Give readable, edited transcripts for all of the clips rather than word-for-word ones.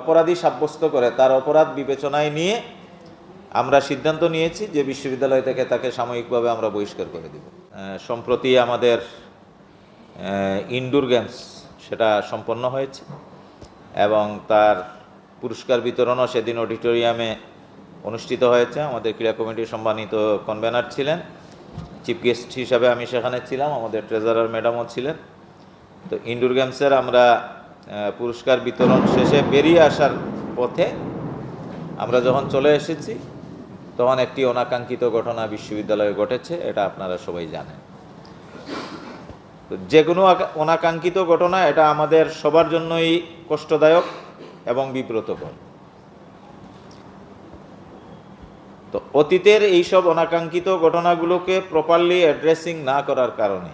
অপরাধী সাব্যস্ত করে তার অপরাধ বিবেচনায় নিয়ে আমরা সিদ্ধান্ত নিয়েছি যে বিশ্ববিদ্যালয় থেকে তাকে সাময়িকভাবে আমরা বহিষ্কার করে দেব। সম্প্রতি আমাদের ইনডোর গেমস সেটা সম্পন্ন হয়েছে এবং তার পুরস্কার বিতরণও সেদিন অডিটোরিয়ামে অনুষ্ঠিত হয়েছে। আমাদের ক্রীড়া কমিটির সম্মানিত কনভেনার ছিলেন, চিফ গেস্ট হিসাবে আমি সেখানে ছিলাম, আমাদের ট্রেজারার ম্যাডামও ছিলেন। তো ইনডোর গেমসের আমরা পুরস্কার বিতরণ শেষে বেরিয়ে আসার পথে আমরা যখন চলে এসেছি তখন একটি অনাকাঙ্ক্ষিত ঘটনা বিশ্ববিদ্যালয়ে ঘটেছে, এটা আপনারা সবাই জানেন। তো যে কোনো অনাকাঙ্ক্ষিত ঘটনা এটা আমাদের সবার জন্যই কষ্টদায়ক এবং বিব্রতকর। তো অতীতের এইসব অনাকাঙ্ক্ষিত ঘটনাগুলোকে প্রপারলি অ্যাড্রেসিং না করার কারণে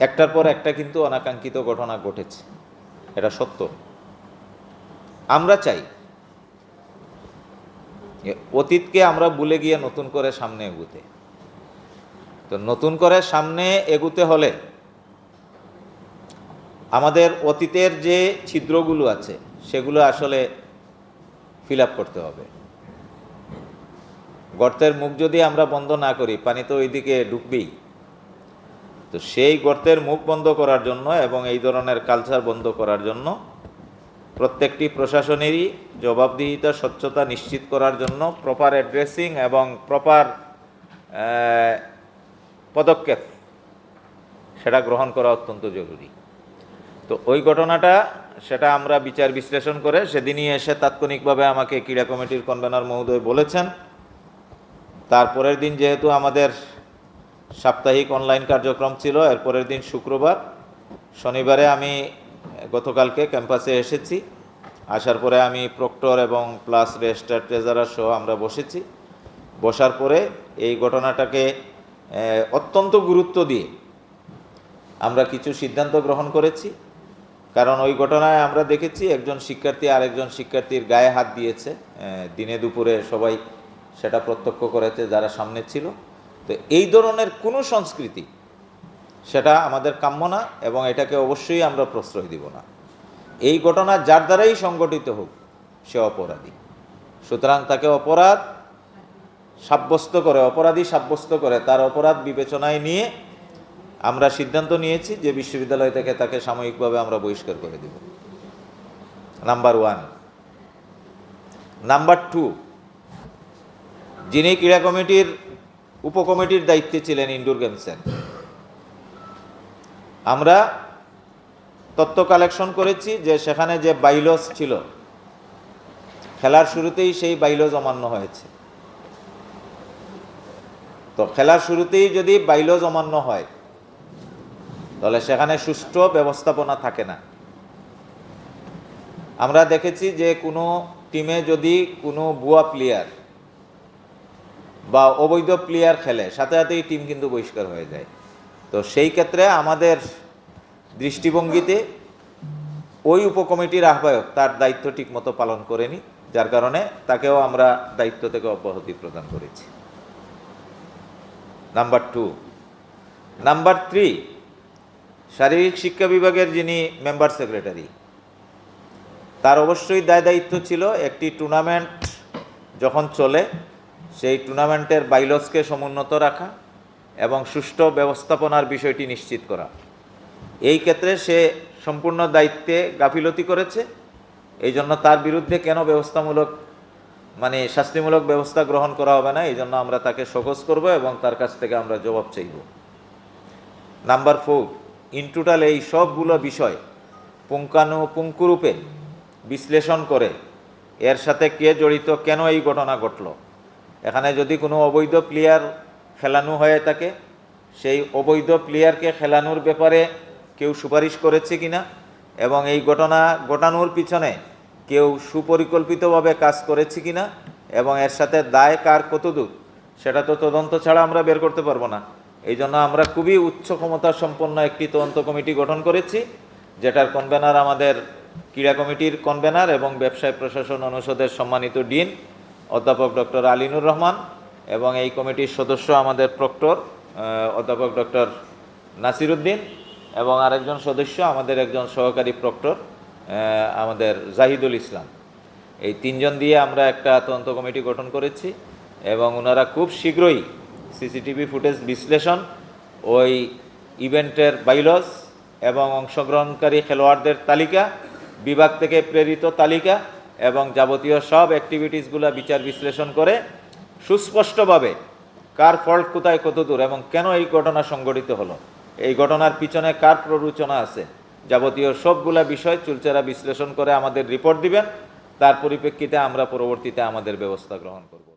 একটার পর একটা কিন্তু অনাকাঙ্ক্ষিত ঘটনা ঘটেছে, এটা সত্য। আমরা চাই অতীতকে আমরা ভুলে গিয়ে নতুন করে সামনে এগুতে। তো নতুন করে সামনে এগুতে হলে আমাদের অতীতের যে ছিদ্রগুলো আছে সেগুলো আসলে ফিল আপ করতে হবে। গর্তের মুখ যদি আমরা বন্ধ না করি পানি তো ওইদিকে ঢুকবেই। তো সেই গর্তের মুখ বন্ধ করার জন্য এবং এই ধরনের কালচার বন্ধ করার জন্য প্রত্যেকটি প্রশাসনেরই জবাবদিহিতা স্বচ্ছতা নিশ্চিত করার জন্য প্রপার অ্যাড্রেসিং এবং প্রপার পদক্ষেপ সেটা গ্রহণ করা অত্যন্ত জরুরি। তো ওই ঘটনাটা সেটা আমরা বিচার বিশ্লেষণ করে সেদিনই এসে তাৎক্ষণিকভাবে আমাকে ক্রীড়া কমিটির কনভেনার মহোদয় বলেছেন। তারপরের দিন যেহেতু আমাদের সাপ্তাহিক অনলাইন কার্যক্রম ছিল, এরপরের দিন শুক্রবার, শনিবারে আমি গতকালকে ক্যাম্পাসে এসেছি। আসার পরে আমি প্রক্টর এবং প্লাস রেজিস্ট্রার ট্রেজারার সহ আমরা বসেছি। বসার পরে এই ঘটনাটাকে অত্যন্ত গুরুত্ব দিয়ে আমরা কিছু সিদ্ধান্ত গ্রহণ করেছি। কারণ ওই ঘটনায় আমরা দেখেছি একজন শিক্ষার্থী আরেকজন শিক্ষার্থীর গায়ে হাত দিয়েছে, দিনে দুপুরে সবাই সেটা প্রত্যক্ষ করেছে যারা সামনে ছিল। তো এই ধরনের কোনো সংস্কৃতি সেটা আমাদের কাম্য না এবং এটাকে অবশ্যই আমরা প্রশ্রয় দিব না। এই ঘটনা যার দ্বারাই সংগঠিত হোক সে অপরাধী, সুতরাং তাকে অপরাধী সাব্যস্ত করে তার অপরাধ বিবেচনায় নিয়ে আমরা সিদ্ধান্ত নিয়েছি যে বিশ্ববিদ্যালয় থেকে তাকে সাময়িকভাবে আমরা বহিষ্কার করে দেব। নাম্বার 1। নাম্বার 2, যিনি ক্রীড়া কমিটির উপকমিটির দায়িত্বে ছিলেন ইনডোর গেমসের, আমরা তথ্য কালেকশন করেছি যে সেখানে যে বাইলজ ছিল খেলার শুরুতেই সেই বাইলজ অমান্য হয়েছে। তো খেলার শুরুতেই যদি বাইলজ অমান্য হয় তাহলে সেখানে সুষ্ঠু ব্যবস্থাপনা থাকে না। আমরা দেখেছি যে কোনো টিমে যদি কোনো ভুয়া প্লেয়ার বা অবৈধ প্লেয়ার খেলে সাথে সাথেই টিম কিন্তু বহিষ্কার হয়ে যায়। তো সেই ক্ষেত্রে আমাদের দৃষ্টিভঙ্গিতে ওই উপকমিটির আহ্বায়ক তার দায়িত্ব ঠিকমতো পালন করেনি, যার কারণে তাকেও আমরা দায়িত্ব থেকে অব্যাহতি প্রদান করেছি। নাম্বার 2। নাম্বার 3, শারীরিক শিক্ষা বিভাগের যিনি মেম্বার সেক্রেটারি, তার অবশ্যই দায়িত্ব ছিল একটি টুর্নামেন্ট যখন চলে সেই টুর্নামেন্টের বাইলজকে সমুন্নত রাখা এবং সুষ্ঠু ব্যবস্থাপনার বিষয়টি নিশ্চিত করা। এই ক্ষেত্রে সে সম্পূর্ণ দায়িত্বে গাফিলতি করেছে। এই জন্য তার বিরুদ্ধে কেন শাস্তিমূলক ব্যবস্থা গ্রহণ করা হবে না, এই জন্য আমরা তাকে শোকজ করব এবং তার কাছ থেকে আমরা জবাব চাইব। নাম্বার 4, ইন টোটাল এই সবগুলো বিষয় পুঙ্খানুপুঙ্খরূপে বিশ্লেষণ করে এর সাথে কে জড়িত, কেন এই ঘটনা ঘটল, এখানে যদি কোনো অবৈধ প্লেয়ার খেলানো হয়ে থাকে সেই অবৈধ প্লেয়ারকে খেলানোর ব্যাপারে কেউ সুপারিশ করেছে কিনা এবং এই ঘটনা ঘটানোর পিছনে কেউ সুপরিকল্পিতভাবে কাজ করেছে কিনা এবং এর সাথে দায় কার কতদূর সেটা তো তদন্ত ছাড়া আমরা বের করতে পারবো না। এই জন্য আমরা খুবই উচ্চ ক্ষমতা সম্পন্ন একটি তদন্ত কমিটি গঠন করেছি, যেটার কনভেনার আমাদের ক্রীড়া কমিটির কনভেনার এবং ব্যবসায় প্রশাসন অনুষদের সম্মানিত ডিন অধ্যাপক ডক্টর আলিনুর রহমান এবং এই কমিটির সদস্য আমাদের প্রক্টর অধ্যাপক ডক্টর নাসিরউদ্দিন এবং আরেকজন সদস্য আমাদের একজন সহকারী প্রক্টর আমাদের জাহিদুল ইসলাম, এই তিনজন দিয়ে আমরা একটা তদন্ত কমিটি গঠন করেছি এবং ওনারা খুব শীঘ্রই সিসিটিভি ফুটেজ বিশ্লেষণ, ওই ইভেন্টের বাইলজ এবং অংশগ্রহণকারী খেলোয়াড়দের তালিকা, বিভাগ থেকে প্রেরিত তালিকা এবং যাবতীয় সব অ্যাক্টিভিটিসগুলো বিচার বিশ্লেষণ করে সুস্পষ্টভাবে কার ফল্ট কোথায়, কত দূর এবং কেন এই ঘটনা সংঘটিত হলো, এই ঘটনার পিছনে কার প্ররোচনা আছে, যাবতীয় সবগুলা বিষয় চুলচেরা বিশ্লেষণ করে আমাদের রিপোর্ট দিবেন। তার পরিপ্রেক্ষিতে আমরা পরবর্তীতে আমাদের ব্যবস্থা গ্রহণ করব।